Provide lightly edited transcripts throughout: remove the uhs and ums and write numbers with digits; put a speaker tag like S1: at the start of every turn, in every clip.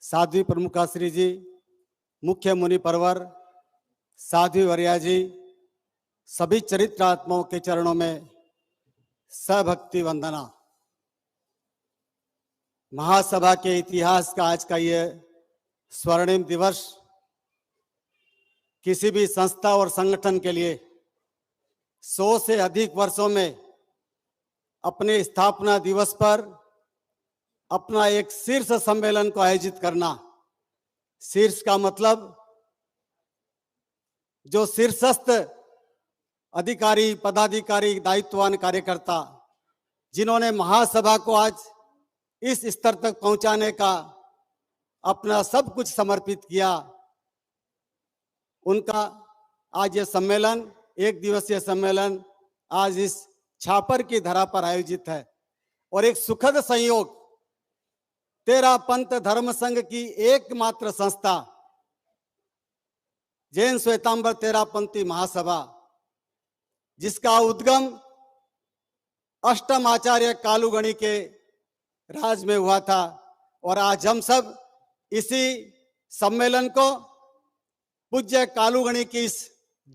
S1: साध्वी प्रमुखाश्री जी, मुख्य मुनि परवर, साध्वी वर्या जी, सभी चरित्रात्माओं के चरणों में सभक्ति वंदना। महासभा के इतिहास का आज का ये स्वर्णिम दिवस किसी भी संस्था और संगठन के लिए 100 से अधिक वर्षों में अपने स्थापना दिवस पर अपना एक शीर्ष सम्मेलन को आयोजित करना। शीर्ष का मतलब जो शीर्षस्थ अधिकारी, पदाधिकारी, दायित्ववान कार्यकर्ता जिन्होंने महासभा को आज इस स्तर तक पहुंचाने का अपना सब कुछ समर्पित किया, उनका आज ये सम्मेलन, एक दिवसीय सम्मेलन आज इस छापर की धरा पर आयोजित है। और एक सुखद संयोग, तेरा पंथ धर्म संघ की एकमात्र संस्था जैन श्वेतांबर तेरापंथी महासभा, जिसका उद्गम अष्टम आचार्य कालूगणी के राज में हुआ था, और आज हम सब इसी सम्मेलन को पूज्य कालूगणी की इस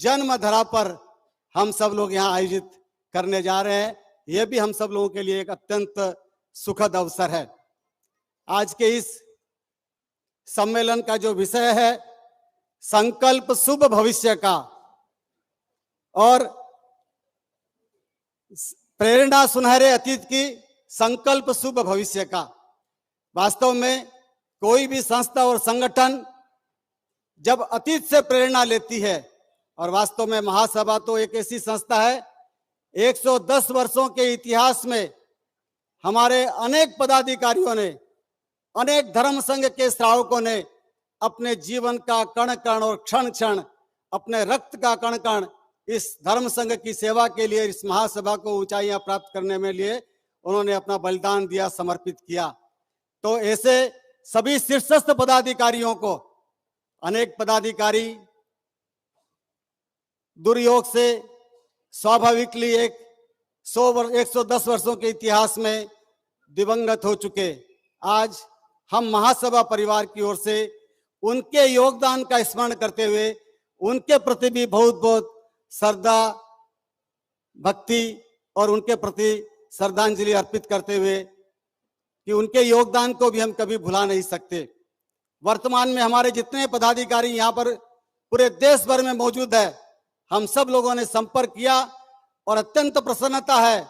S1: जन्म धरा पर हम सब लोग यहाँ आयोजित करने जा रहे हैं। यह भी हम सब लोगों के लिए एक अत्यंत सुखद अवसर है। आज के इस सम्मेलन का जो विषय है संकल्प शुभ भविष्य का और प्रेरणा सुनहरे अतीत की, संकल्प शुभ भविष्य का। वास्तव में कोई भी संस्था और संगठन जब अतीत से प्रेरणा लेती है, और वास्तव में महासभा तो एक ऐसी संस्था है, 110 वर्षों के इतिहास में हमारे अनेक पदाधिकारियों ने, अनेक धर्म संघ के श्रावकों ने अपने जीवन का कण कण और क्षण क्षण, अपने रक्त का कण कण इस धर्म संघ की सेवा के लिए, इस महासभा को ऊंचाइयां प्राप्त करने में लिए उन्होंने अपना बलिदान दिया, समर्पित किया। तो ऐसे सभी शीर्षस्थ पदाधिकारियों को, अनेक पदाधिकारी दुर्योग से स्वाभाविकली 110 वर्षों के इतिहास में दिवंगत हो चुके, आज हम महासभा परिवार की ओर से उनके योगदान का स्मरण करते हुए उनके प्रति भी बहुत बहुत श्रद्धा, भक्ति और उनके प्रति श्रद्धांजलि अर्पित करते हुए कि उनके योगदान को भी हम कभी भुला नहीं सकते। वर्तमान में हमारे जितने पदाधिकारी यहाँ पर पूरे देश भर में मौजूद है, हम सब लोगों ने संपर्क किया और अत्यंत प्रसन्नता है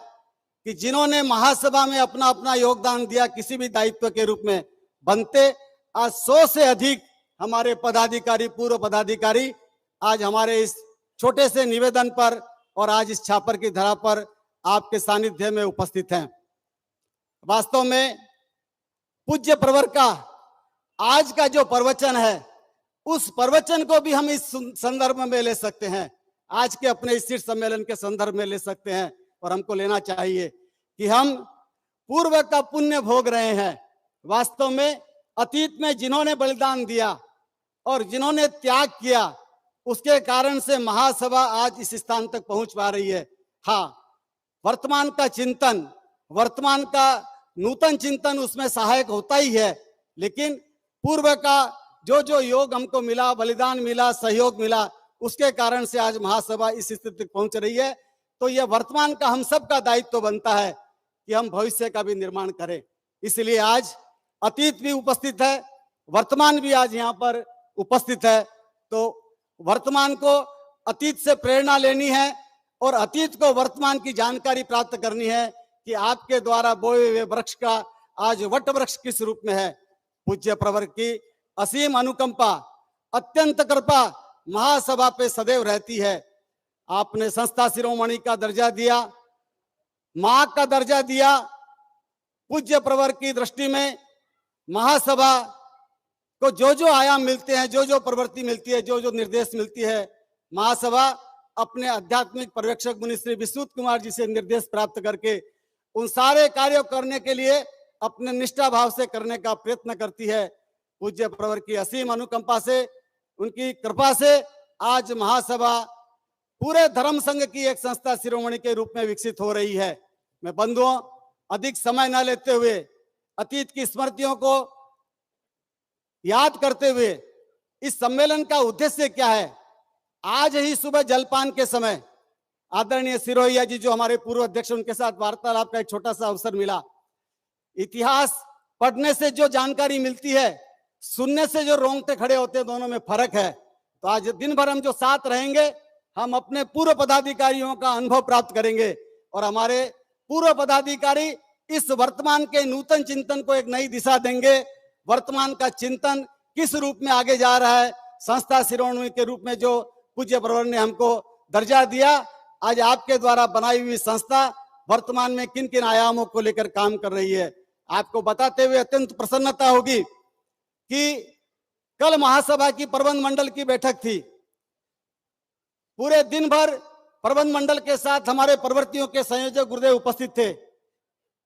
S1: कि जिन्होंने महासभा में अपना अपना योगदान दिया किसी भी दायित्व के रूप में बनते, आज 100 से अधिक हमारे पदाधिकारी, पूर्व पदाधिकारी आज हमारे इस छोटे से निवेदन पर और आज इस छापर की धरा पर आपके सानिध्य में उपस्थित हैं। वास्तव में पूज्य प्रवर का आज का जो प्रवचन है, उस प्रवचन को भी हम इस संदर्भ में ले सकते हैं, आज के अपने इस शीर्ष सम्मेलन के संदर्भ में ले सकते हैं। और हमको लेना चाहिए कि हम पूर्व का पुण्य भोग रहे हैं। वास्तव में अतीत में जिन्होंने बलिदान दिया और जिन्होंने त्याग किया, उसके कारण से महासभा आज इस स्थान तक पहुंच पा रही है। हाँ, वर्तमान का चिंतन, वर्तमान का नूतन चिंतन उसमें सहायक होता ही है, लेकिन पूर्व का जो जो योग हमको मिला, बलिदान मिला, सहयोग मिला, उसके कारण से आज महासभा इस स्थिति तक पहुंच रही है। तो यह वर्तमान का हम सब का दायित्व बनता है कि हम भविष्य का भी निर्माण करें। इसलिए आज अतीत भी उपस्थित है, वर्तमान भी आज यहाँ पर उपस्थित है। तो वर्तमान को अतीत से प्रेरणा लेनी है और अतीत को वर्तमान की जानकारी प्राप्त करनी है कि आपके द्वारा बोए हुए वृक्ष का आज वट वृक्ष किस रूप में है। पूज्य प्रवर की असीम अनुकंपा, अत्यंत कृपा महासभा पे सदैव रहती है। आपने संस्था शिरोमणि का दर्जा दिया, मां का दर्जा दिया। पूज्य प्रवर की दृष्टि में महासभा को जो जो आयाम मिलते हैं, जो जो प्रवृत्ति मिलती है, जो जो निर्देश मिलती है, महासभा अपने आध्यात्मिक पर्यवेक्षक मुनि श्री विश्रुत कुमार जी से निर्देश प्राप्त करके उन सारे कार्यों करने के लिए अपने निष्ठा भाव से करने का प्रयत्न करती है। पूज्य प्रवर की असीम अनुकंपा से, उनकी कृपा से आज महासभा पूरे धर्म संघ की एक संस्था शिरोमणि के रूप में विकसित हो रही है। मैं बंधुओं, अधिक समय न लेते हुए अतीत की स्मृतियों को याद करते हुए इस सम्मेलन का उद्देश्य क्या है। आज ही सुबह जलपान के समय आदरणीय सिरोहिया जी जो हमारे पूर्व अध्यक्ष, उनके साथ वार्तालाप का एक छोटा सा अवसर मिला। इतिहास पढ़ने से जो जानकारी मिलती है, सुनने से जो रोंगटे खड़े होते हैं, दोनों में फर्क है। तो आज दिन भर हम जो साथ रहेंगे, हम अपने पूर्व पदाधिकारियों का अनुभव प्राप्त करेंगे और हमारे पूर्व पदाधिकारी इस वर्तमान के नूतन चिंतन को एक नई दिशा देंगे। वर्तमान का चिंतन किस रूप में आगे जा रहा है, संस्था शिरोमणि के रूप में जो पूज्य प्रवर ने हमको दर्जा दिया, आज आपके द्वारा बनाई हुई संस्था वर्तमान में किन किन आयामों को लेकर काम कर रही है, आपको बताते हुए अत्यंत प्रसन्नता होगी कि कल महासभा की प्रबंध मंडल की बैठक थी। पूरे दिन भर प्रबंध मंडल के साथ हमारे प्रवृत्तियों के संयोजक गुरुदेव उपस्थित थे।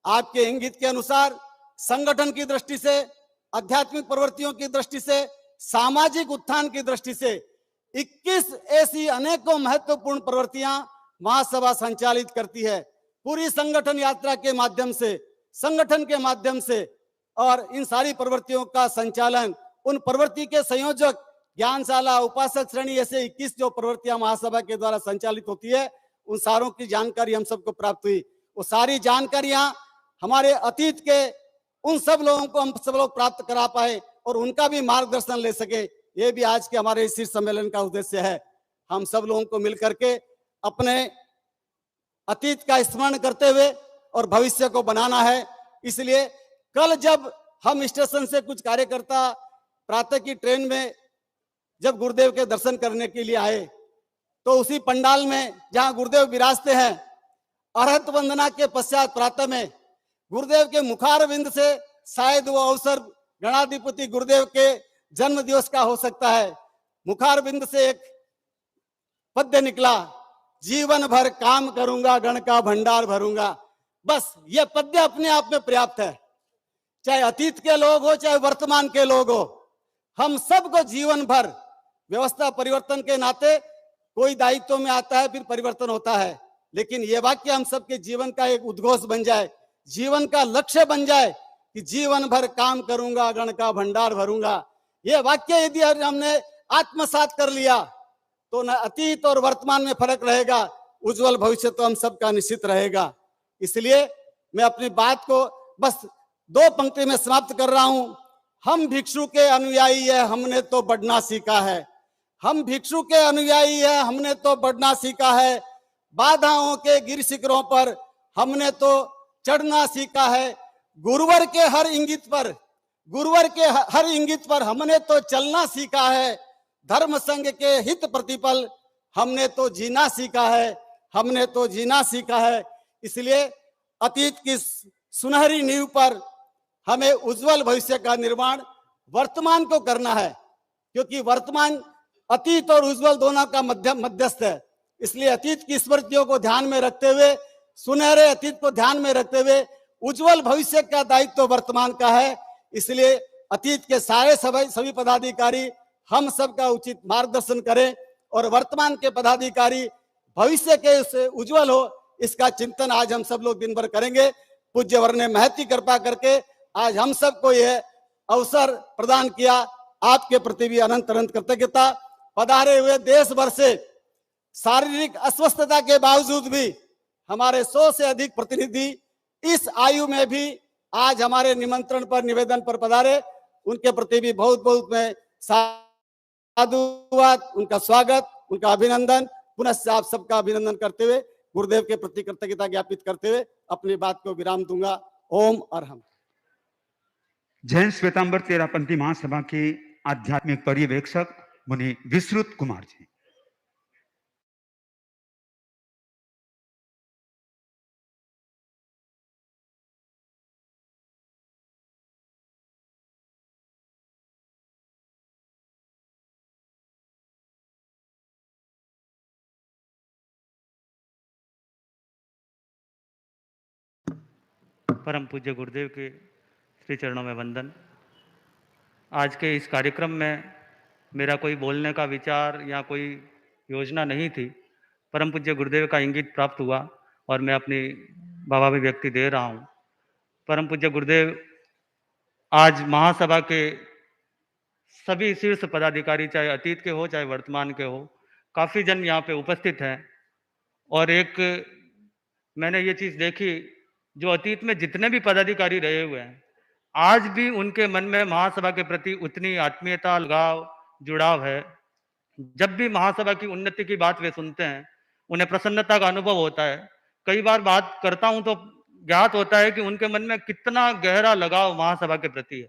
S1: आपके इंगित के अनुसार संगठन की दृष्टि से, आध्यात्मिक प्रवृत्तियों की दृष्टि से, सामाजिक उत्थान की दृष्टि से 21 ऐसी अनेकों महत्वपूर्ण प्रवृत्तियां महासभा संचालित करती है। पूरी संगठन यात्रा के माध्यम से, संगठन के माध्यम से, और इन सारी प्रवृत्तियों का संचालन, उन प्रवृत्ति के संयोजक ज्ञानशाला, उपासक श्रेणी, ऐसे 21 जो प्रवृत्तियां महासभा के द्वारा संचालित होती है, उन सारों की जानकारी हम सबको प्राप्त हुई। वो सारी जानकारियां हमारे अतीत के उन सब लोगों को हम सब लोग प्राप्त करा पाए और उनका भी मार्गदर्शन ले सके, ये भी आज के हमारे इस सम्मेलन का उद्देश्य है। हम सब लोगों को मिलकर के अपने अतीत का स्मरण करते हुए और भविष्य को बनाना है। इसलिए कल जब हम स्टेशन से कुछ कार्यकर्ता प्रातः की ट्रेन में जब गुरुदेव के दर्शन करने के लिए आए, तो उसी पंडाल में जहां गुरुदेव विराजते हैं, अरहत वंदना के पश्चात प्रातः में गुरुदेव के मुखारविंद से शायद वो अवसर गणाधिपति गुरुदेव के जन्म दिवस का हो सकता है। मुखारविंद से एक पद्य निकला, जीवन भर काम करूंगा, गण का भंडार भरूंगा। बस ये पद्य अपने आप में पर्याप्त है। चाहे अतीत के लोग हो, चाहे वर्तमान के लोग हो, हम सबको जीवन भर व्यवस्था परिवर्तन के नाते कोई दायित्व में आता है, फिर परिवर्तन होता है, लेकिन ये वाक्य हम सबके जीवन का एक उद्घोष बन जाए, जीवन का लक्ष्य बन जाए कि जीवन भर काम करूंगा, गण का भंडार भरूंगा। ये वाक्य यदि हमने आत्मसात कर लिया तो न अतीत और वर्तमान में फर्क रहेगा, उज्जवल भविष्य तो हम सबका निश्चित रहेगा। इसलिए मैं अपनी बात को बस 2 पंक्ति में समाप्त कर रहा हूं। हम भिक्षु के अनुयायी है, हमने तो बढ़ना सीखा है। हम भिक्षु के अनुयायी है, हमने तो बढ़ना सीखा है। बाधाओं के गिर शिखरों पर हमने तो चढ़ना सीखा है। गुरुवर के हर इंगित पर हमने तो चलना सीखा है। धर्म संघ के हित प्रतिपल हमने तो जीना सीखा है। इसलिए अतीत की सुनहरी नींव पर हमें उज्जवल भविष्य का निर्माण वर्तमान को करना है, क्योंकि वर्तमान अतीत और उज्जवल दोनों का मध्यस्थ है। इसलिए अतीत की स्मृतियों को ध्यान में रखते हुए, सुनहरे अतीत को ध्यान में रखते हुए उज्जवल भविष्य का दायित्व वर्तमान का है। इसलिए अतीत के सारे सभी पदाधिकारी हम सबका उचित मार्गदर्शन करें और वर्तमान के पदाधिकारी भविष्य के से उज्जवल हो, इसका चिंतन आज हम सब लोग दिन भर करेंगे। पूज्यवर ने महती कृपा करके आज हम सबको यह अवसर प्रदान किया। आपके प्रति भी अनंत अनंत कृतज्ञता। पधारे हुए देश भर से शारीरिक अस्वस्थता के बावजूद भी हमारे 100 से अधिक प्रतिनिधि इस आयु में भी आज हमारे निमंत्रण पर, निवेदन पर पधारे, उनके प्रति भी बहुत बहुत मैं साधुवाद, उनका स्वागत, उनका अभिनंदन, पुनः आप सबका अभिनंदन करते हुए, गुरुदेव के प्रति कृतज्ञता ज्ञापित करते हुए अपनी बात को विराम दूंगा। ओम अरहम।
S2: जैन श्वेतांबर तेरापंथी महासभा के आध्यात्मिक पर्यवेक्षक मुनि विश्रुत कुमार जी।
S3: परम पूज्य गुरुदेव के श्री चरणों में वंदन। आज के इस कार्यक्रम में मेरा कोई बोलने का विचार या कोई योजना नहीं थी। परम पूज्य गुरुदेव का इंगित प्राप्त हुआ और मैं अपनी भावाभिव्यक्ति दे रहा हूँ। परम पूज्य गुरुदेव आज महासभा के सभी शीर्ष पदाधिकारी, चाहे अतीत के हो चाहे वर्तमान के हो, काफ़ी जन यहाँ पे उपस्थित हैं। और एक मैंने ये चीज़ देखी, जो अतीत में जितने भी पदाधिकारी रहे हुए हैं, आज भी उनके मन में महासभा के प्रति उतनी आत्मीयता, लगाव, जुड़ाव है। जब भी महासभा की उन्नति की बात वे सुनते हैं, उन्हें प्रसन्नता का अनुभव होता है। कई बार बात करता हूं तो ज्ञात होता है कि उनके मन में कितना गहरा लगाव महासभा के प्रति है।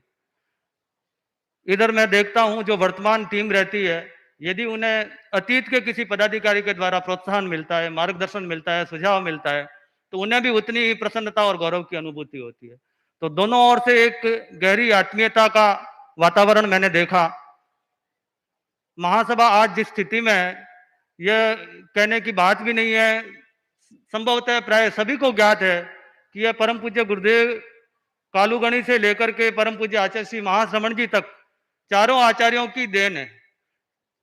S3: इधर मैं देखता हूं जो वर्तमान टीम रहती है, यदि उन्हें अतीत के किसी पदाधिकारी के द्वारा प्रोत्साहन मिलता है, मार्गदर्शन मिलता है, सुझाव मिलता है, तो उन्हें भी उतनी ही प्रसन्नता और गौरव की अनुभूति होती है। तो दोनों ओर से एक गहरी आत्मीयता का वातावरण मैंने देखा। महासभा आज जिस स्थिति में है, यह कहने की बात भी नहीं है। संभवतः प्राय सभी को ज्ञात है कि यह परम पूज्य गुरुदेव कालूगणी से लेकर के परम पूज्य आचार्य श्री महाश्रमण जी तक चारों आचार्यों की देन है।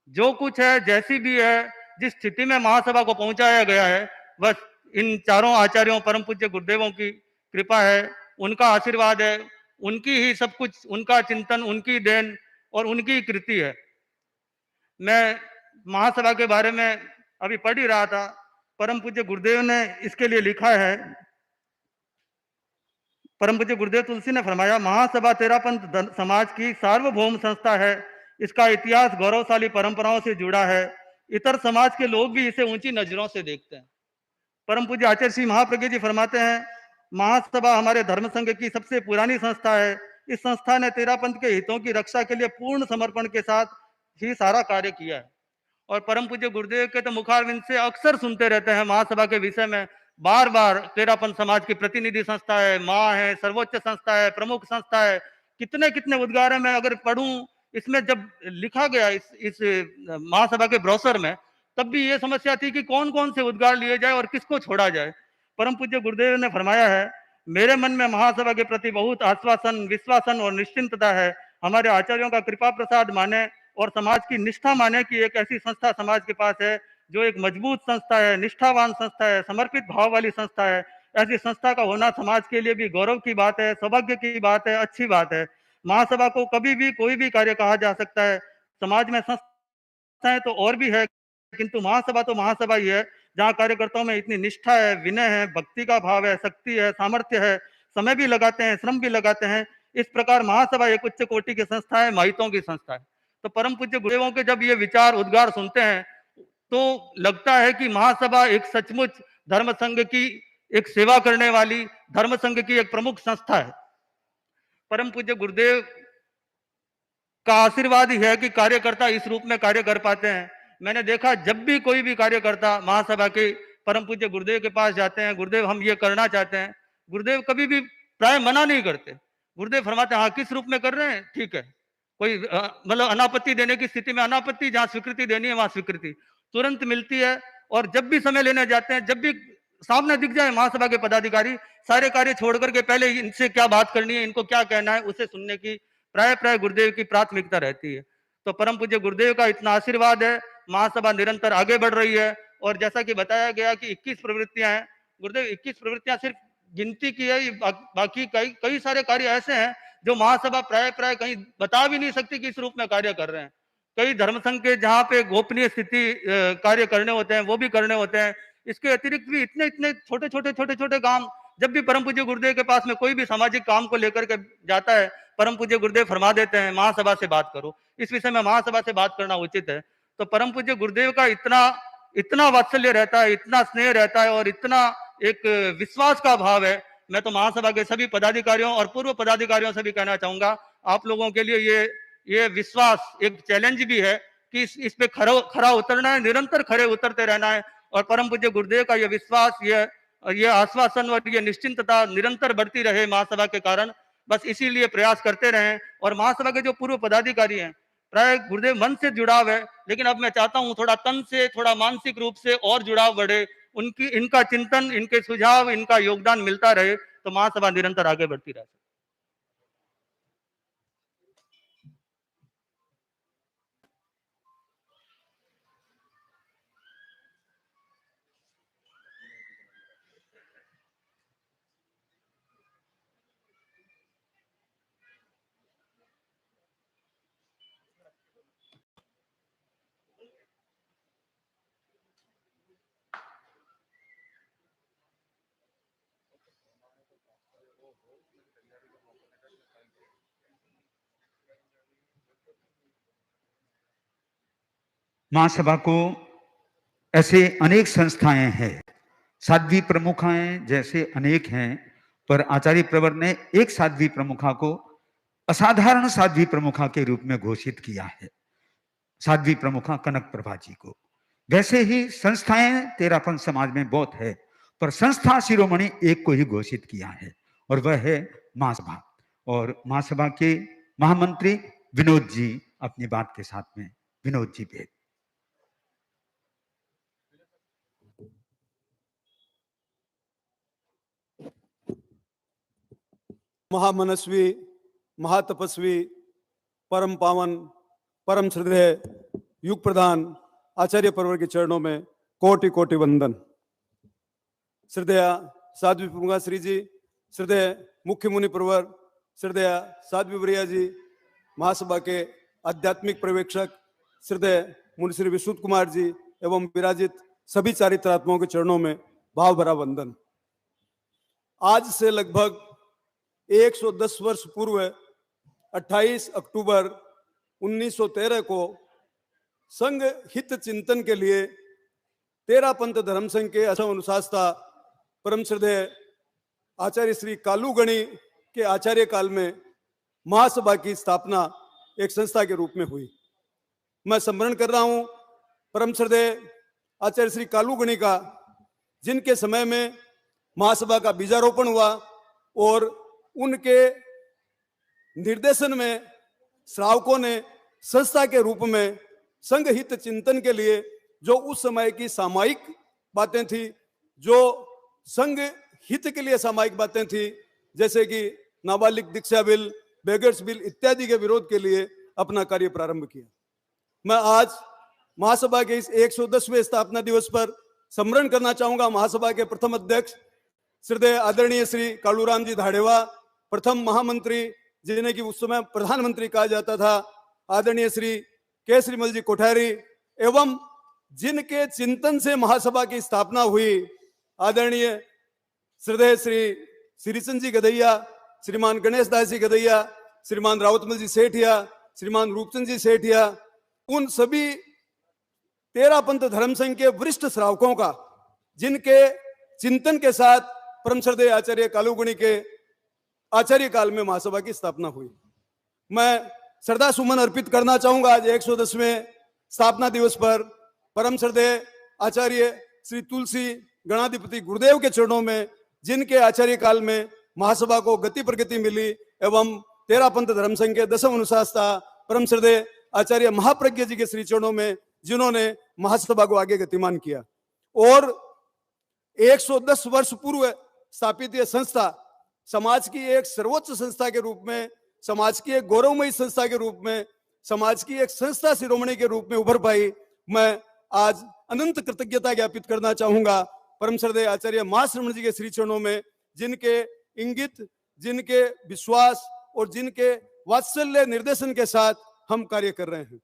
S3: जो कुछ है, जैसी भी है, जिस स्थिति में महासभा को पहुंचाया गया है, बस इन चारों आचार्यों परम पूज्य गुरुदेवों की कृपा है, उनका आशीर्वाद है, उनकी ही सब कुछ, उनका चिंतन, उनकी देन और उनकी कृति है। मैं महासभा के बारे में अभी पढ़ ही रहा था। परम पूज्य गुरुदेव ने इसके लिए लिखा है। परम पूज्य गुरुदेव तुलसी ने फरमाया, महासभा तेरापंथ समाज की सार्वभौम संस्था है। इसका इतिहास गौरवशाली परंपराओं से जुड़ा है। इतर समाज के लोग भी इसे ऊंची नजरों से देखते हैं। परम पूज्य आचार्य श्री महाप्रज्ञ जी फरमाते हैं, महासभा हमारे धर्म संघ की सबसे पुरानी संस्था है। इस संस्था ने तेरापंथ के हितों की रक्षा के लिए पूर्ण समर्पण के साथ ही सारा कार्य किया है। और परम पूज्य गुरुदेव के तो मुखारविंद से अक्सर सुनते रहते हैं महासभा के विषय में, बार बार तेरापंथ समाज की प्रतिनिधि संस्था है, माँ है, सर्वोच्च संस्था है, प्रमुख संस्था है, कितने कितने उद्गार है। मैं अगर पढ़ूं, इसमें जब लिखा गया इस महासभा के ब्रोशर में, तब भी ये समस्या थी कि कौन कौन से उद्गार लिए जाए और किसको छोड़ा जाए। परम पूज्य गुरुदेव ने फरमाया है, मेरे मन में महासभा के प्रति बहुत आश्वासन, विश्वासन और निश्चिंतता है। हमारे आचार्यों का कृपा प्रसाद माने और समाज की निष्ठा माने कि एक ऐसी संस्था समाज के पास है जो एक मजबूत संस्था है, निष्ठावान संस्था है, समर्पित भाव वाली संस्था है। ऐसी संस्था का होना समाज के लिए भी गौरव की बात है, सौभाग्य की बात है, अच्छी बात है। महासभा को कभी भी कोई भी कार्य कहा जा सकता है। समाज में संस्थाएं तो और भी है, किंतु महासभा तो महासभा ही है, जहाँ कार्यकर्ताओं में इतनी निष्ठा है, विनय है, भक्ति का भाव है, शक्ति है, सामर्थ्य है, समय भी लगाते हैं, श्रम भी लगाते हैं। इस प्रकार महासभा एक उच्च कोटि की संस्था है, माहितों की संस्था है। तो परम पूज्य गुरुदेवों के जब ये विचार उद्गार सुनते हैं, तो लगता है कि महासभा एक सचमुच धर्म संघ की एक सेवा करने वाली, धर्म संघ की एक प्रमुख संस्था है। परम पूज्य गुरुदेव का आशीर्वाद ही है कि कार्यकर्ता इस रूप में कार्य कर पाते हैं। मैंने देखा, जब भी कोई भी कार्यकर्ता महासभा के परम पूज्य गुरुदेव के पास जाते हैं, गुरुदेव हम ये करना चाहते हैं, गुरुदेव कभी भी प्राय मना नहीं करते। गुरुदेव फरमाते हैं, हाँ किस रूप में कर रहे हैं, ठीक है। कोई मतलब अनापत्ति देने की स्थिति में अनापत्ति, जहां स्वीकृति देनी है वहां स्वीकृति तुरंत मिलती है। और जब भी समय लेने जाते हैं, जब भी सामने दिख जाए महासभा के पदाधिकारी, सारे कार्य छोड़ करके पहले इनसे क्या बात करनी है, इनको क्या कहना है, उसे सुनने की प्राय प्राय गुरुदेव की प्राथमिकता रहती है। तो परम पूज्य गुरुदेव का इतना आशीर्वाद है, महासभा निरंतर आगे बढ़ रही है। और जैसा कि बताया गया कि 21 प्रवृत्तियां हैं, गुरुदेव 21 प्रवृत्तियां सिर्फ गिनती की है, बाकी कई कई सारे कार्य ऐसे हैं जो महासभा प्राय प्राय कहीं बता भी नहीं सकती कि इस रूप में कार्य कर रहे हैं। कई धर्म संघ के जहाँ पे गोपनीय स्थिति कार्य करने होते हैं, वो भी करने होते हैं। इसके अतिरिक्त भी इतने इतने छोटे छोटे काम, जब भी परम पूज्य गुरुदेव के पास में कोई भी सामाजिक काम को लेकर के जाता है, परम पूज्य गुरुदेव फरमा देते हैं, महासभा से बात करो, इस विषय में महासभा से बात करना उचित है। तो परम पूज्य गुरुदेव का इतना इतना वात्सल्य रहता है, इतना स्नेह रहता है और इतना एक विश्वास का भाव है। मैं तो महासभा के सभी पदाधिकारियों और पूर्व पदाधिकारियों से भी कहना चाहूंगा, आप लोगों के लिए ये विश्वास एक चैलेंज भी है कि इस पे खरा उतरना है, निरंतर खड़े उतरते रहना है। और परम पूज्य गुरुदेव का ये विश्वास, ये आश्वासन और ये निश्चिंतता निरंतर बढ़ती रहे महासभा के कारण। बस इसीलिए प्रयास करते रहें। और महासभा के जो पूर्व पदाधिकारी हैं, प्राय गुरुदेव मन से जुड़ाव है, लेकिन अब मैं चाहता हूं थोड़ा तन से, थोड़ा मानसिक रूप से और जुड़ाव बढ़े, उनकी इनका चिंतन, इनके सुझाव, इनका योगदान मिलता रहे, तो महासभा निरंतर आगे बढ़ती रहे।
S2: महासभा को ऐसे अनेक संस्थाएं हैं, साध्वी प्रमुखाएं जैसे अनेक हैं, पर आचार्य प्रवर ने एक साध्वी प्रमुखा को असाधारण साध्वी प्रमुखा के रूप में घोषित किया है, साध्वी प्रमुखा कनक प्रभा जी को। वैसे ही संस्थाएं तेरापंथ समाज में बहुत है, पर संस्था शिरोमणि एक को ही घोषित किया है, और वह है महासभा। और महासभा के महामंत्री विनोद जी अपनी बात के साथ में। विनोद जी पे
S4: महामनस्वी, महातपस्वी, परम पावन, परम श्रद्धेय युग प्रधान आचार्य प्रवर के चरणों में कोटि कोटि वंदन। श्रद्धेय साध्वी प्रमुखा श्री जी, श्रद्धेय मुख्य मुनि प्रवर, श्रद्धेय साध्वी प्रिया जी, महासभा के आध्यात्मिक पर्यवेक्षक श्रद्धेय मुनि श्री विश्रुत कुमार जी एवं विराजित सभी चारित्रात्माओं के चरणों में भाव भरा वंदन। आज से लगभग 110 वर्ष पूर्व 28 अक्टूबर 1913 को संघ हित चिंतन के लिए तेरापंथ धर्म संघ के असम अनुशासता परम श्रद्धेय आचार्य श्री कालूगणी के आचार्य काल में महासभा की स्थापना एक संस्था के रूप में हुई। मैं स्मरण कर रहा हूं परम श्रद्धेय आचार्य श्री कालूगणी का, जिनके समय में महासभा का बीजारोपण हुआ और उनके निर्देशन में श्रावकों ने संस्था के रूप में संघ हित चिंतन के लिए जो उस समय की सामायिक बातें थी, जो संघ हित के लिए सामायिक बातें थी, जैसे कि नाबालिग दीक्षा बिल, बेगर्स बिल इत्यादि के विरोध के लिए अपना कार्य प्रारंभ किया। मैं आज महासभा के इस 110वें स्थापना दिवस पर स्मरण करना चाहूंगा महासभा के प्रथम अध्यक्ष श्रद्धेय आदरणीय श्री कालूराम जी धाड़ेवा, प्रथम महामंत्री जिन्हें कि उस समय प्रधानमंत्री कहा जाता था, आदरणीय श्री केसरीमल जी कोठारी, एवं जिनके चिंतन से महासभा की स्थापना हुई आदरणीय श्रद्धेय श्री श्रीचंद जी गदैया, श्रीमान गणेश दास जी गदैया, श्रीमान रावतमल जी सेठिया, श्रीमान रूपचंद जी सेठिया, उन सभी तेरापंथ धर्म संघ के वरिष्ठ श्रावकों का, जिनके चिंतन के साथ परम श्रद्धेय आचार्य कालूगणी के आचार्य काल में महासभा की स्थापना हुई। मैं श्रद्धा सुमन अर्पित करना चाहूंगा आज 110वें स्थापना दिवस पर परम श्रद्धेय आचार्य श्री तुलसी गणाधिपति गुरुदेव के चरणों में, जिनके आचार्य काल में महासभा को गति प्रगति मिली, एवं तेरापंथ धर्म संघ के दसम अनुशासता परम श्रद्धेय आचार्य महाप्रज्ञ जी के श्री चरणों में, जिन्होंने महासभा को आगे गतिमान किया। और 110 वर्ष पूर्व स्थापित यह संस्था समाज की एक सर्वोच्च संस्था के रूप में, समाज की एक गौरवमयी संस्था के रूप में, समाज की एक संस्था शिरोमणि के रूप में उभर पाई। मैं आज अनंत कृतज्ञता ज्ञापित करना चाहूंगा परम श्रद्धेय आचार्य महाश्रमण जी के श्री चरणों में, जिनके इंगित, जिनके विश्वास और जिनके वात्सल्य निर्देशन के साथ हम कार्य कर रहे हैं।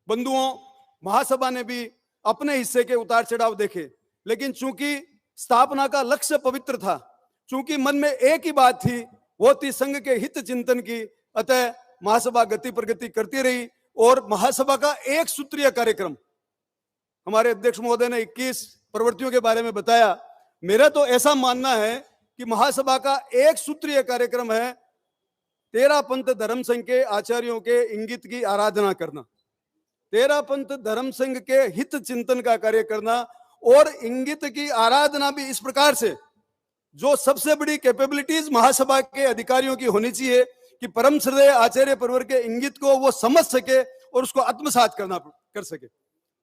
S4: बंधुओं, महासभा ने भी अपने हिस्से के उतार चढ़ाव देखे, लेकिन चूंकि स्थापना का लक्ष्य पवित्र था, चूंकि मन में एक ही बात थी, वो थी संघ के हित चिंतन की, अतः महासभा गति प्रगति करती रही। और महासभा का एक सूत्रीय कार्यक्रम, हमारे अध्यक्ष महोदय ने 21 प्रवृत्तियों के बारे में बताया। मेरा तो ऐसा मानना है कि महासभा का एक सूत्रीय कार्यक्रम है तेरापंथ धर्म संघ के आचार्यों के इंगित की आराधना करना, तेरापंथ धर्म संघ के हित चिंतन का कार्य करना, और इंगित की आराधना भी इस प्रकार से, जो सबसे बड़ी कैपेबिलिटीज महासभा के अधिकारियों की होनी चाहिए कि परम श्रद्धेय आचार्य प्रवर के इंगित को वो समझ सके और उसको आत्मसात कर सके।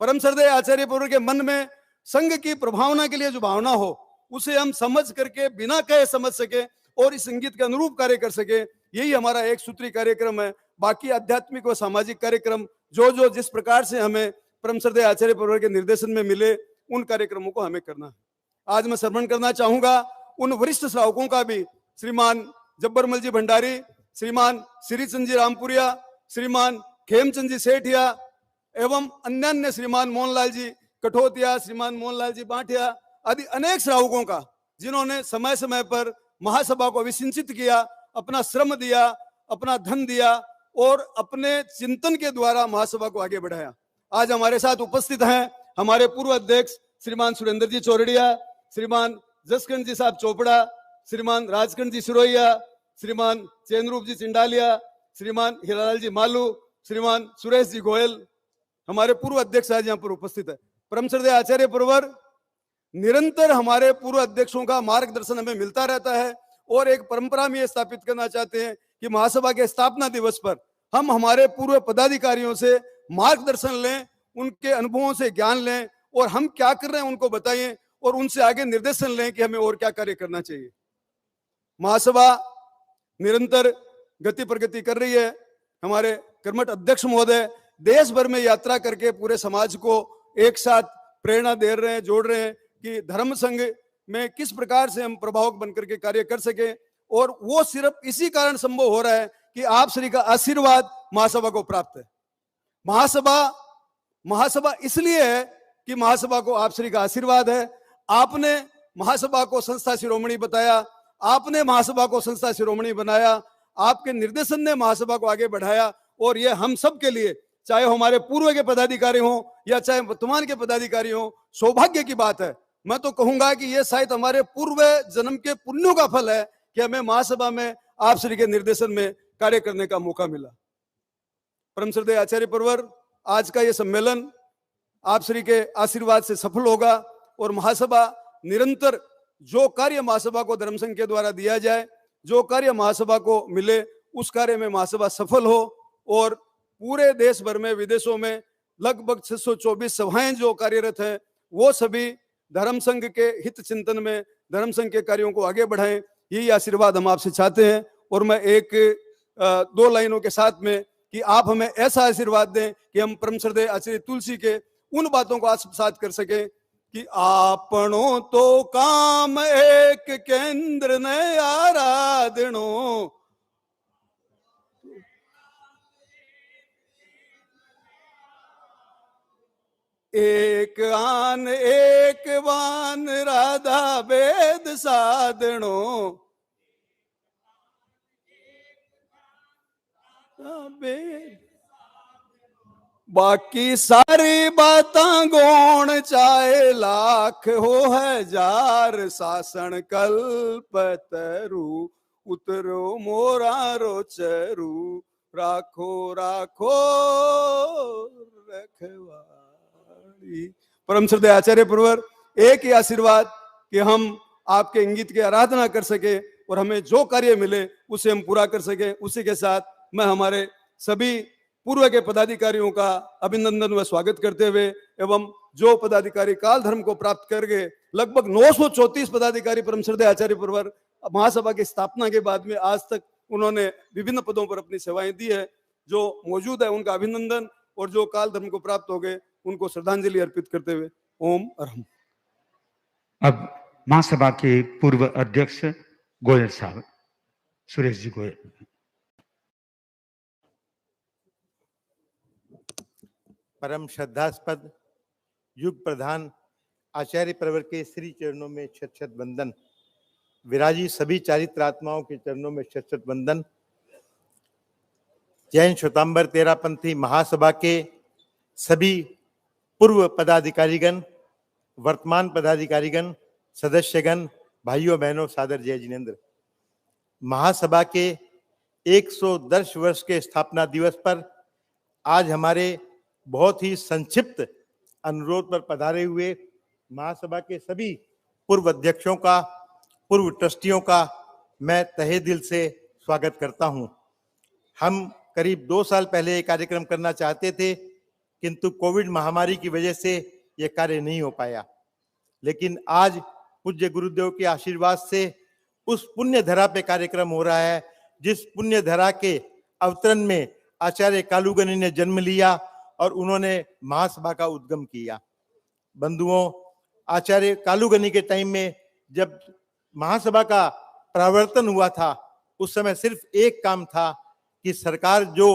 S4: परम श्रद्धेय आचार्य प्रवर के मन में संघ की प्रभावना के लिए जो भावना हो, उसे हम समझ करके बिना कहे समझ सके और इस इंगित के अनुरूप कार्य कर सके, यही हमारा एक सूत्री कार्यक्रम है। बाकी आध्यात्मिक व सामाजिक कार्यक्रम जो जिस प्रकार से हमें परम श्रद्धेय आचार्य प्रवर के निर्देशन में मिले, उन कार्यक्रमों को हमें करना है। आज मैं स्मरण करना चाहूंगा उन वरिष्ठ श्रावकों का भी, श्रीमान जब्बरमल जी भंडारी, श्रीमान श्रीचंद जी रामपुरिया, श्रीमान खेमचंद जी सेठिया, एवं अन्य श्रीमान मोहनलाल जी कठोतिया, श्रीमान मोहनलाल जी बांटिया आदि अनेक श्रावकों का, जिन्होंने समय समय पर महासभा को अभिसिंचित किया, अपना श्रम दिया, अपना धन दिया और अपने चिंतन के द्वारा महासभा को आगे बढ़ाया। आज हमारे साथ उपस्थित हैं हमारे पूर्व अध्यक्ष श्रीमान सुरेंद्र जी चौरड़िया, श्रीमान जसकंठ जी साहब चोपड़ा, श्रीमान राजकंठ जी सिरोहिया, श्रीमान चैनरूप जी चिंडालिया, श्रीमान हीरालाल जी मालू, श्रीमान सुरेश जी गोयल, हमारे पूर्व अध्यक्ष आज यहाँ पर उपस्थित है। परम श्रद्धेय आचार्य प्रवर, निरंतर हमारे पूर्व अध्यक्षों का मार्गदर्शन हमें मिलता रहता है और एक परंपरा में स्थापित करना चाहते हैं कि महासभा के स्थापना दिवस पर हम हमारे पूर्व पदाधिकारियों से मार्गदर्शन लें, उनके अनुभवों से ज्ञान लें और हम क्या कर रहे हैं उनको बताएं और उनसे आगे निर्देशन लें कि हमें और क्या कार्य करना चाहिए। महासभा निरंतर गति प्रगति कर रही है। हमारे कर्मठ अध्यक्ष महोदय देश भर में यात्रा करके पूरे समाज को एक साथ प्रेरणा दे रहे हैं, जोड़ रहे हैं कि धर्म संघ में किस प्रकार से हम प्रभावक बनकर के कार्य कर सके। और वो सिर्फ इसी कारण संभव हो रहा है कि आप श्री का आशीर्वाद महासभा को प्राप्त है। महासभा इसलिए है कि महासभा को आप श्री का आशीर्वाद है। आपने महासभा को संस्था शिरोमणि बताया, आपने महासभा को संस्था शिरोमणि बनाया, आपके निर्देशन ने महासभा को आगे बढ़ाया और ये हम सब के लिए, चाहे हमारे पूर्व के पदाधिकारी हों या चाहे वर्तमान के पदाधिकारी हों, सौभाग्य की बात है। मैं तो कहूंगा कि ये शायद हमारे पूर्व जन्म के पुण्यों का फल है कि हमें महासभा में आप श्री के निर्देशन में कार्य करने का मौका मिला। परम श्रद्धेय आचार्य प्रवर, आज का ये सम्मेलन आप श्री के आशीर्वाद से सफल होगा और महासभा निरंतर जो कार्य महासभा को धर्मसंघ के द्वारा दिया जाए, जो कार्य महासभा को मिले, उस कार्य में महासभा सफल हो और पूरे देश भर में, विदेशों में लगभग 624 सभाएं जो कार्यरत हैं, वो सभी धर्मसंघ के हित चिंतन में धर्मसंघ के कार्यों को आगे बढ़ाएं। यही आशीर्वाद हम आपसे चाहते हैं। और मैं एक दो लाइनों के साथ में कि आप हमें ऐसा आशीर्वाद दें कि हम परम श्रद्धेय आचार्य तुलसी के उन बातों को आत्मसात कर सकें कि आपणो तो काम एक केंद्र ने आराधनो, एक आन एक वान राधा वेद साधनो, बाकी सारी बातां गौण चाहे लाख हो हजार, सासन कल्पतरु उतरो मोरा रोचरू, राखो राखो रखवाली। परम श्रद्धेय आचार्य प्रवर, एक ही आशीर्वाद कि हम आपके इंगित की आराधना कर सके और हमें जो कार्य मिले उसे हम पूरा कर सके। उसी के साथ मैं हमारे सभी पूर्व के पदाधिकारियों का अभिनंदन व स्वागत करते हुए एवं जो पदाधिकारी काल धर्म को प्राप्त कर गए, लगभग 934 पदाधिकारी परम श्रद्धेय आचार्य प्रवर महासभा की स्थापना के बाद में आज तक उन्होंने विभिन्न पदों पर अपनी सेवाएं दी है, जो मौजूद है उनका अभिनंदन और जो काल धर्म को प्राप्त हो गए उनको श्रद्धांजलि अर्पित करते हुए ओम अरहम।
S2: अब महासभा के पूर्व अध्यक्ष गोयल साहब, सुरेश जी गोयल।
S5: परम श्रद्धास्पद युग प्रधान आचार्य प्रवर के श्री चरणों में शत शत वंदन। विराजी सभी चारित्र आत्माओं के चरणों में शत शत वंदन। जैन श्वेतांबर तेरापंथी महासभा के सभी पूर्व पदाधिकारीगण, वर्तमान पदाधिकारीगण, सदस्यगण, भाइयों बहनों, सादर जय जिनेन्द्र। महासभा के 110 वर्ष के स्थापना दिवस पर आज हमारे बहुत ही संक्षिप्त अनुरोध पर पधारे हुए महासभा के सभी पूर्व अध्यक्षों का, पूर्व ट्रस्टियों का मैं तहे दिल से स्वागत करता हूं। हम करीब 2 साल पहले ये कार्यक्रम करना चाहते थे, किंतु कोविड महामारी की वजह से ये कार्य नहीं हो पाया। लेकिन आज पूज्य गुरुदेव के आशीर्वाद से उस पुण्य धरा पे कार्यक्रम हो रहा है, जिस पुण्य धरा के अवतरण में आचार्य कालूगनी ने जन्म लिया और उन्होंने महासभा का उद्गम किया। बंधुओं, आचार्य कालूगनी के टाइम में जब महासभा का प्रवर्तन हुआ था, उस समय सिर्फ एक काम था कि सरकार जो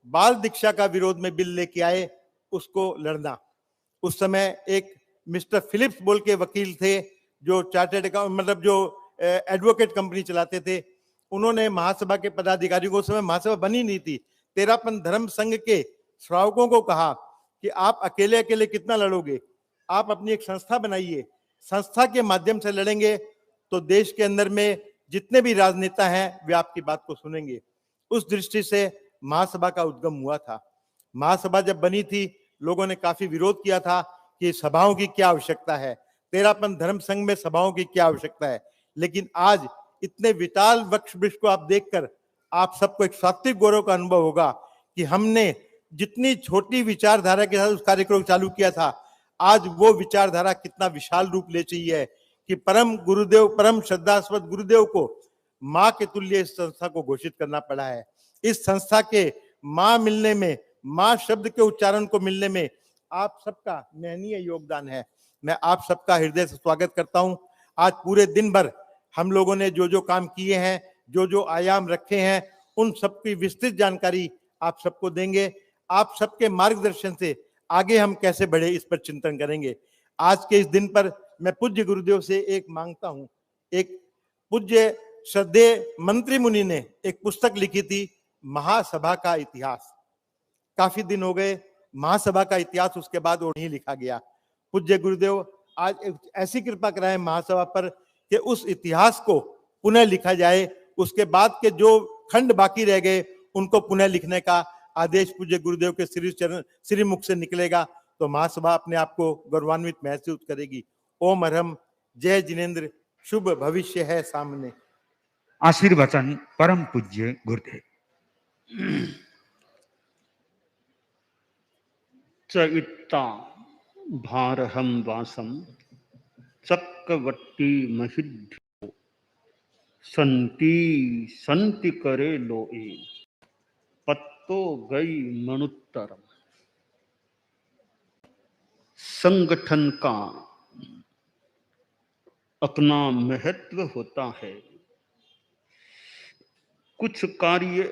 S5: बाल दीक्षा का विरोध में बिल लेके आए उसको लड़ना। उस समय एक मिस्टर फिलिप्स बोल के वकील थे जो चार्टर्ड मतलब जो एडवोकेट कंपनी चलाते थे। उन्होंने महासभा के पदाधिकारियों को, उस समय महासभा बनी नहीं थी, तेरापंथ धर्म संघ के श्रावकों को कहा कि आप अकेले अकेले कितना लड़ोगे, आप अपनी एक संस्था बनाइए, संस्था के माध्यम से लड़ेंगे तो देश के अंदर में जितने भी राजनेता हैं वे आपकी बात को सुनेंगे। उस दृष्टि से महासभा का उद्गम हुआ था। महासभा जब बनी थी, लोगों ने काफी विरोध किया था कि सभाओं की क्या आवश्यकता है, तेरापंथ धर्म संघ में सभाओं की क्या आवश्यकता है। लेकिन आज इतने विशाल वृक्ष वृक्ष को आप देखकर आप सबको एक सात्विक गौरव का अनुभव होगा कि हमने जितनी छोटी विचारधारा के साथ उस कार्यक्रम को चालू किया था, आज वो विचारधारा कितना विशाल रूप ले चुकी है कि परम गुरुदेव, परम श्रद्धास्पद गुरुदेव को मां के तुल्य इस संस्था को घोषित करना पड़ा है। इस संस्था के मां मिलने में, मां शब्द के उच्चारण को मिलने में आप सबका महनीय योगदान है। मैं आप सबका हृदय से स्वागत करता हूं। आज पूरे दिन भर हम लोगों ने जो जो काम किए हैं, जो जो आयाम रखे हैं, उन सबकी विस्तृत जानकारी आप सबको देंगे। आप सबके मार्गदर्शन से आगे हम कैसे बढ़े इस पर चिंतन करेंगे। आज के इस दिन पर मैं पूज्य गुरुदेव से एक मांगता हूं। एक पूज्य श्रद्धेय मंत्री मुनि ने एक पुस्तक लिखी थी, महासभा का इतिहास। काफी दिन हो गए, महासभा का इतिहास उसके बाद वो नहीं लिखा गया। पूज्य गुरुदेव आज एक ऐसी कृपा कराएं महासभा पर कि उस इतिहास को पुनः लिखा जाए। उसके बाद के जो खंड बाकी रह गए उनको पुनः लिखने का आदेश पूज्य गुरुदेव के श्री मुख से निकलेगा तो महासभा अपने आप को गौरवान्वित महसूस करेगी। ओम अरहम, जय जिनेन्द्र, शुभ भविष्य है सामने।
S2: आशीर्वचन परम पूज्य गुरुदेव।
S3: चैत्ता भारहम वासम चक्रवर्ती महिध्यो संति संति करे लोए पत्तो गई मनुत्तरम। संगठन का अपना महत्व होता है। कुछ कार्य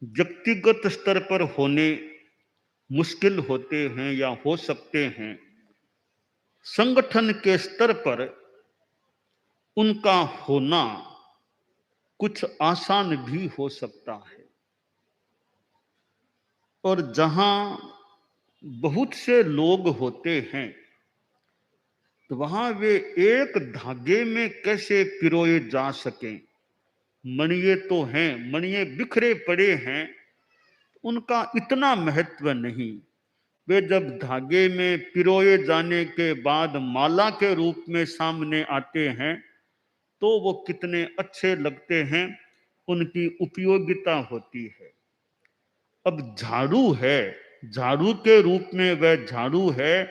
S3: व्यक्तिगत स्तर पर होने मुश्किल होते हैं या हो सकते हैं, संगठन के स्तर पर उनका होना कुछ आसान भी हो सकता है। और जहां बहुत से लोग होते हैं तो वहां वे एक धागे में कैसे पिरोए जा सकें। मणिये तो हैं, मणिये बिखरे पड़े हैं, उनका इतना महत्व नहीं। वे जब धागे में पिरोए जाने के बाद माला के रूप में सामने आते हैं तो वो कितने अच्छे लगते हैं, उनकी उपयोगिता होती है। अब झाड़ू है, झाड़ू के रूप में वह झाड़ू है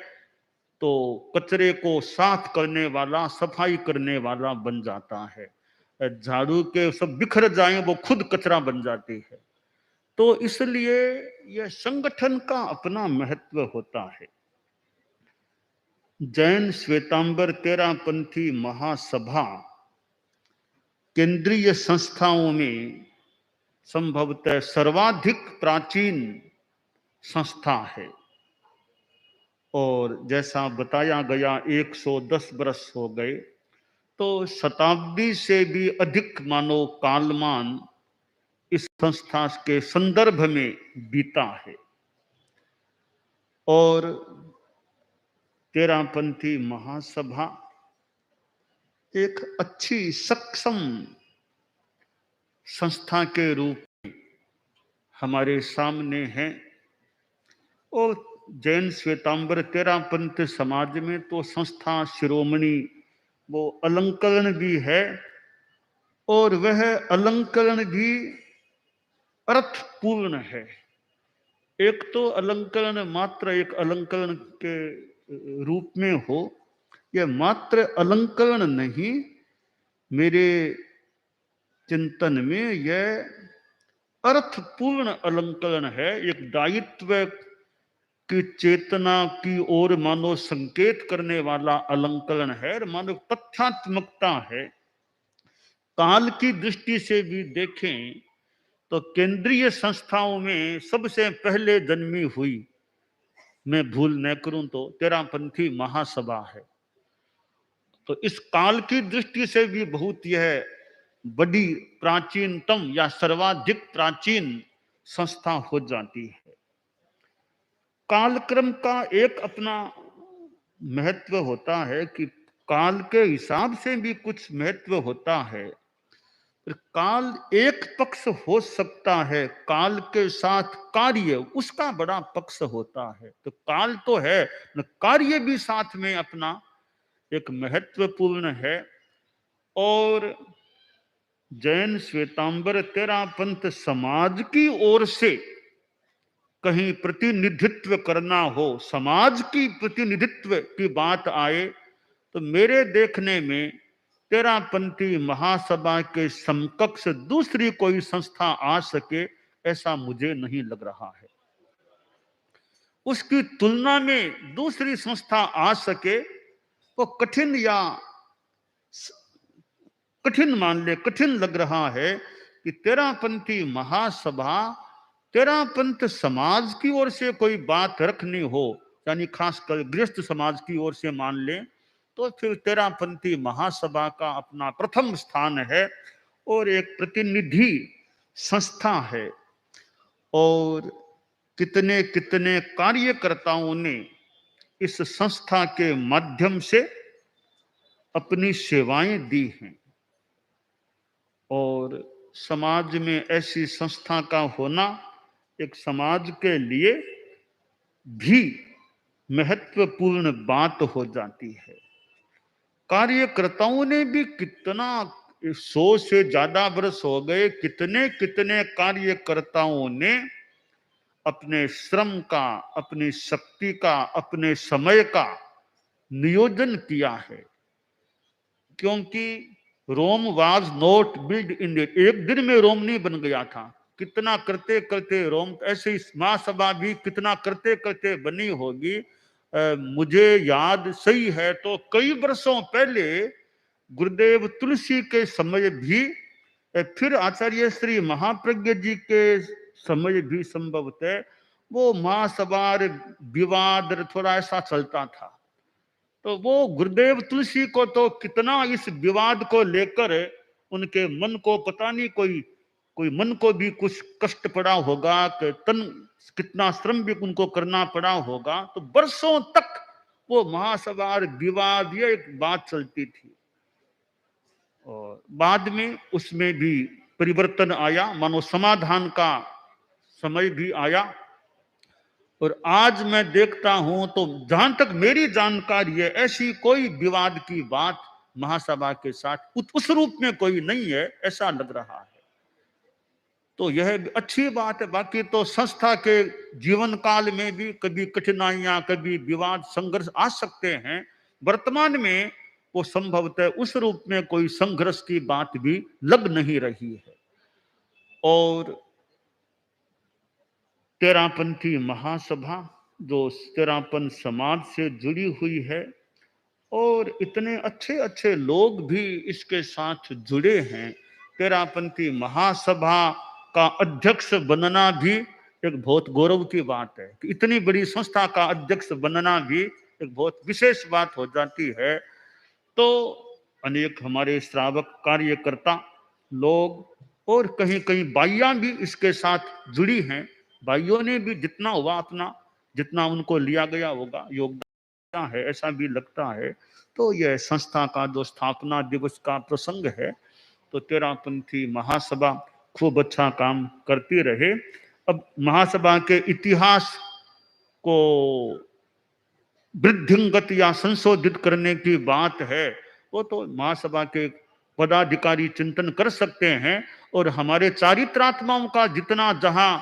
S3: तो कचरे को साफ करने वाला, सफाई करने वाला बन जाता है। झाड़ू के सब बिखर जाएं वो खुद कचरा बन जाती है। तो इसलिए यह संगठन का अपना महत्व होता है। जैन श्वेतांबर तेरापंथी महासभा केंद्रीय संस्थाओं में संभवतः सर्वाधिक प्राचीन संस्था है और जैसा बताया गया 110 वर्ष हो गए, तो शताब्दी से भी अधिक मानो कालमान इस संस्था के संदर्भ में बीता है। और तेरापंथी महासभा एक अच्छी सक्षम संस्था के रूप में हमारे सामने है। और जैन श्वेतांबर तेरापंथ समाज में तो संस्था शिरोमणि वो अलंकरण भी है और वह अलंकरण भी अर्थपूर्ण है। एक तो अलंकरण मात्र एक अलंकरण के रूप में हो, यह मात्र अलंकरण नहीं, मेरे चिंतन में यह अर्थपूर्ण अलंकरण है। एक दायित्व की चेतना की ओर मानो संकेत करने वाला अलंकरण है, मानो तथ्यात्मकता है। काल की दृष्टि से भी देखें तो केंद्रीय संस्थाओं में सबसे पहले जन्मी हुई, मैं भूल न करूं तो तेरापंथी महासभा है। तो इस काल की दृष्टि से भी बहुत यह बड़ी प्राचीनतम या सर्वाधिक प्राचीन संस्था हो जाती है।
S6: कालक्रम का एक अपना महत्व होता है कि काल के हिसाब से भी कुछ महत्व होता है। पर काल एक पक्ष हो सकता है, काल के साथ कार्य उसका बड़ा पक्ष होता है। तो काल तो है न, कार्य भी साथ में अपना एक महत्वपूर्ण है। और जैन श्वेतांबर तेरापंथ समाज की ओर से कहीं प्रतिनिधित्व करना हो, समाज की प्रतिनिधित्व की बात आए, तो मेरे देखने में तेरापंथी महासभा के समकक्ष दूसरी कोई संस्था आ सके ऐसा मुझे नहीं लग रहा है। उसकी तुलना में दूसरी संस्था आ सके तो कठिन या कठिन मान ले, कठिन लग रहा है कि तेरापंथी महासभा तेरापंथ समाज की ओर से कोई बात रखनी हो, यानी खासकर गृहस्थ समाज की ओर से मान ले, तो फिर तेरापंथी महासभा का अपना प्रथम स्थान है और एक प्रतिनिधि संस्था है। और कितने कितने कार्यकर्ताओं ने इस संस्था के माध्यम से अपनी सेवाएं दी हैं। और समाज में ऐसी संस्था का होना एक समाज के लिए भी महत्वपूर्ण बात हो जाती है। कार्यकर्ताओं ने भी कितना, 100 से ज्यादा वर्ष हो गए, कितने कितने कार्यकर्ताओं ने अपने श्रम का, अपनी शक्ति का, अपने समय का नियोजन किया है। क्योंकि Rome was not build in day, एक दिन में रोम नहीं बन गया था। कितना करते करते रोम, ऐसे ही महासभा भी कितना करते करते बनी होगी। मुझे याद सही है तो कई वर्षों पहले गुरुदेव तुलसी के समय भी, फिर आचार्य श्री महाप्रज्ञ जी के समय भी संभवतः वो महासभा विवाद थोड़ा ऐसा चलता था। तो वो गुरुदेव तुलसी को तो कितना इस विवाद को लेकर उनके मन को पता नहीं, कोई मन को भी कुछ कष्ट पड़ा होगा, कि तन कितना श्रम भी उनको करना पड़ा होगा। तो वर्षों तक वो महासभा विवाद ये एक बात चलती थी। और बाद में उसमें भी परिवर्तन आया, मानो समाधान का समय भी आया। और आज मैं देखता हूं तो जहां तक मेरी जानकारी है, ऐसी कोई विवाद की बात महासभा के साथ उस रूप में कोई नहीं है, ऐसा लग रहा है। तो यह अच्छी बात है। बाकी तो संस्था के जीवन काल में भी कभी कठिनाइयां, कभी विवाद, संघर्ष आ सकते हैं। वर्तमान में वो संभवतः उस रूप में कोई संघर्ष की बात भी लग नहीं रही है। और तेरापंथी महासभा जो तेरापन समाज से जुड़ी हुई है, और इतने अच्छे अच्छे लोग भी इसके साथ जुड़े हैं। तेरापंथी महासभा का अध्यक्ष बनना भी एक बहुत गौरव की बात है कि इतनी बड़ी संस्था का अध्यक्ष बनना भी एक बहुत विशेष बात हो जाती है। तो अनेक हमारे श्रावक, कार्यकर्ता लोग और कहीं कहीं बाइयां भी इसके साथ जुड़ी हैं। भाइयों ने भी जितना हुआ अपना, जितना उनको लिया गया होगा, योगदान है, ऐसा भी लगता है। तो यह संस्था का जो स्थापना दिवस का प्रसंग है, तो तेरापंथी महासभा खूब अच्छा काम करती रहे। अब महासभा के इतिहास को वृद्धिंगत या संशोधित करने की बात है, वो तो महासभा के पदाधिकारी चिंतन कर सकते हैं। और हमारे चारित्रात्माओं का जितना जहां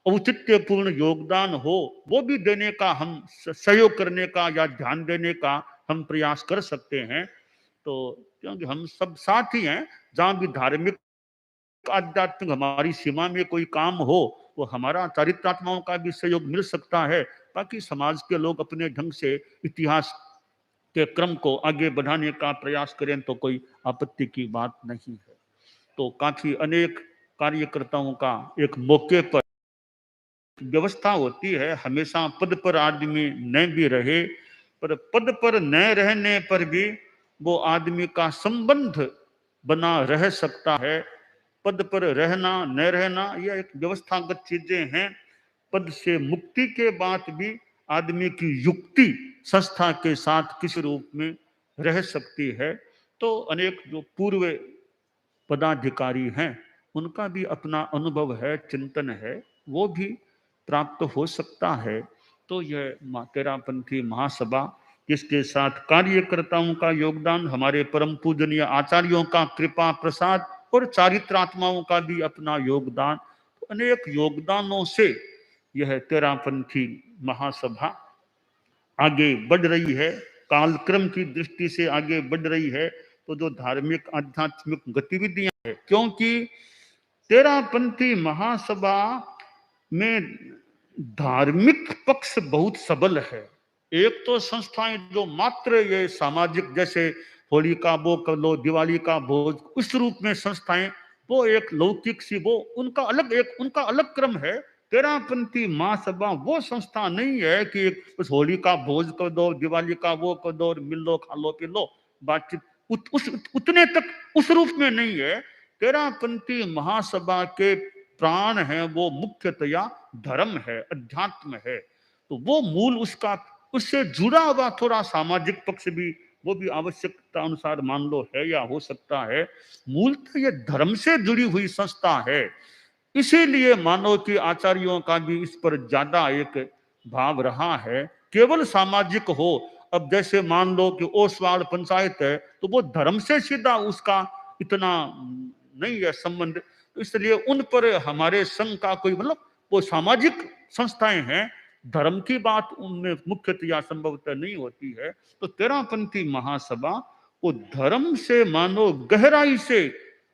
S6: औचित्यपूर्ण योगदान हो, वो भी देने का, हम सहयोग करने का या ध्यान देने का हम प्रयास कर सकते हैं। तो क्योंकि हम सब साथ ही हैं, जहां भी धार्मिक आध्यात्मिक हमारी सीमा में कोई काम हो, वो हमारा चारित्रात्माओं का भी सहयोग मिल सकता है। बाकी समाज के लोग अपने ढंग से इतिहास के क्रम को आगे बढ़ाने का प्रयास करें तो कोई आपत्ति की बात नहीं है। तो काफी अनेक कार्यकर्ताओं का एक मौके पर व्यवस्था होती है। हमेशा पद पर आदमी न भी रहे, पर पद पर न रहने पर भी वो आदमी का संबंध बना रह सकता है। पद पर रहना न रहना यह एक व्यवस्थागत चीजें हैं। पद से मुक्ति के बाद भी आदमी की युक्ति संस्था के साथ किस रूप में रह सकती है, तो अनेक जो पूर्व पदाधिकारी हैं उनका भी अपना अनुभव है, चिंतन है, वो भी प्राप्त हो सकता है। तो यह तेरापंथी महासभा, जिसके साथ कार्यकर्ताओं का योगदान, हमारे परम पूजनीय आचार्यों का कृपा प्रसाद और चारित्रात्माओं का भी अपना योगदान, तो अनेक योगदानों से यह तेरापंथी महासभा आगे बढ़ रही है, कालक्रम की दृष्टि से आगे बढ़ रही है। तो जो धार्मिक आध्यात्मिक गतिविधियां है, क्योंकि तेरापंथी महासभा में धार्मिक पक्ष बहुत सबल है। एक तो संस्थाएं जो मात्र ये सामाजिक, जैसे होली का वो कर लो, दिवाली का भोज, उस रूप में संस्थाएं, वो एक लौकिक सी, वो उनका अलग क्रम है। तेरापंथी महासभा वो संस्था नहीं है कि उस होली का भोज कर दो, दिवाली का वो कर दो, मिल लो, खा लो, पी लो, बातचीत उतने तक उस रूप में नहीं है। तेरापंथी महासभा के प्राण है वो मुख्यतया धर्म है, अध्यात्म है। तो वो मूल उसका, उससे जुड़ा हुआ थोड़ा सामाजिक पक्ष भी, वो भी आवश्यकता अनुसार मान लो है या हो सकता है। मूलतः ये धर्म से जुड़ी हुई संस्था है, इसीलिए मानो कि आचार्यों का भी इस पर ज्यादा एक भाव रहा है। केवल सामाजिक हो, अब जैसे मान लो कि ओसवाल पंचायत है, तो वो धर्म से सीधा उसका इतना नहीं है संबंध, तो इसलिए उन पर हमारे संघ का कोई मतलब, वो सामाजिक संस्थाएं हैं, धर्म की बात उनमें मुख्यतया संभवतः नहीं होती है। तो तेरापंथी महासभा वो धर्म से मानो गहराई से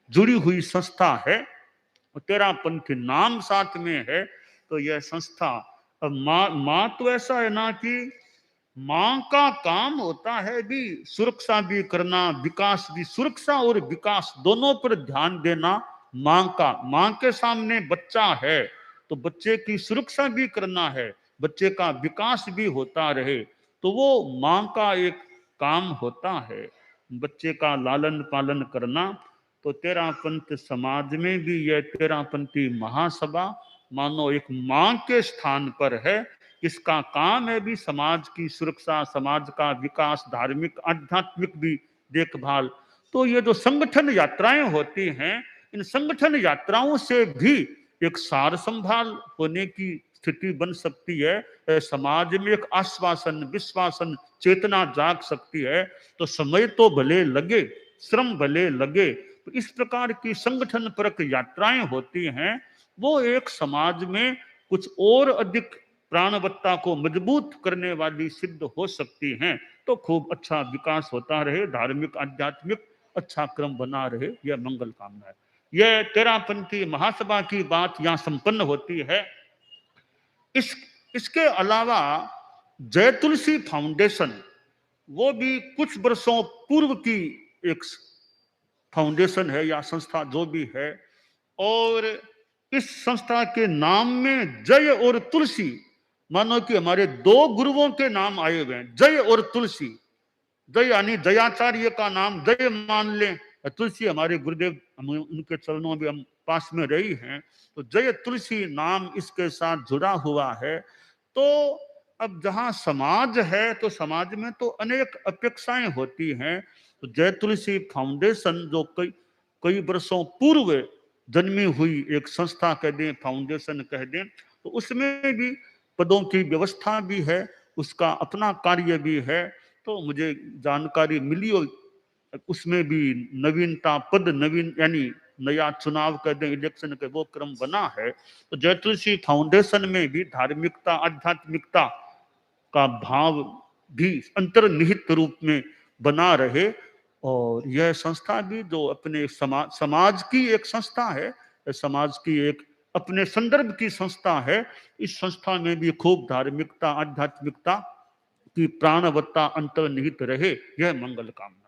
S6: जुड़ी हुई संस्था है। तेरापंथी नाम साथ में है, तो यह संस्था, अब माँ तो ऐसा है ना कि माँ का काम होता है भी सुरक्षा भी करना, विकास भी, सुरक्षा और विकास दोनों पर ध्यान देना माँ का। माँ के सामने बच्चा है तो बच्चे की सुरक्षा भी करना है, बच्चे का विकास भी होता रहे, तो वो माँ का एक काम होता है, बच्चे का लालन पालन करना। तो तेरापंथ समाज में भी यह तेरापंथी महासभा मानो एक माँ के स्थान पर है। इसका काम है भी समाज की सुरक्षा, समाज का विकास, धार्मिक आध्यात्मिक भी देखभाल। तो ये जो संगठन यात्राएं होती हैं, इन संगठन यात्राओं से भी एक सार संभाल होने की स्थिति बन सकती है, समाज में एक आश्वासन, विश्वासन, चेतना जाग सकती है। तो समय तो भले लगे, श्रम भले लगे, तो इस प्रकार की संगठन परक यात्राएं होती हैं, वो एक समाज में कुछ और अधिक प्राणवत्ता को मजबूत करने वाली सिद्ध हो सकती हैं। तो खूब अच्छा विकास होता रहे, धार्मिक आध्यात्मिक अच्छा क्रम बना रहे, यह मंगल कामना है। यह तेरापंथी महासभा की बात यहाँ संपन्न होती है। इसके अलावा जय तुलसी फाउंडेशन, वो भी कुछ वर्षों पूर्व की एक फाउंडेशन है या संस्था जो भी है, और इस संस्था के नाम में जय और तुलसी, मानो कि हमारे दो गुरुओं के नाम आए हुए हैं, जय और तुलसी। जय यानी जयाचार्य का नाम जय मान लें, तुलसी हमारे गुरुदेव, हम उनके चरणों में हम पास में रही हैं, तो जय तुलसी नाम इसके साथ जुड़ा हुआ है। तो अब जहां समाज है तो समाज में तो अनेक अपेक्षाएं होती हैं। तो जय तुलसी फाउंडेशन जो कई वर्षों पूर्व जन्मी हुई एक संस्था कह दें, फाउंडेशन कह दें, तो उसमें भी पदों की व्यवस्था भी है, उसका अपना कार्य भी है। तो मुझे जानकारी मिली और उसमें भी नवीनता, पद नवीन यानी नया चुनाव कर दें, इलेक्शन के वो क्रम बना है। तो जय तुलसी फाउंडेशन में भी धार्मिकता, आध्यात्मिकता का भाव भी अंतर्निहित रूप में बना रहे, और यह संस्था भी जो अपने समाज की एक संस्था है, समाज की एक अपने संदर्भ की संस्था है, इस संस्था में भी खूब धार्मिकता, आध्यात्मिकता की प्राणवत्ता अंतर्निहित रहे, यह मंगल कामना।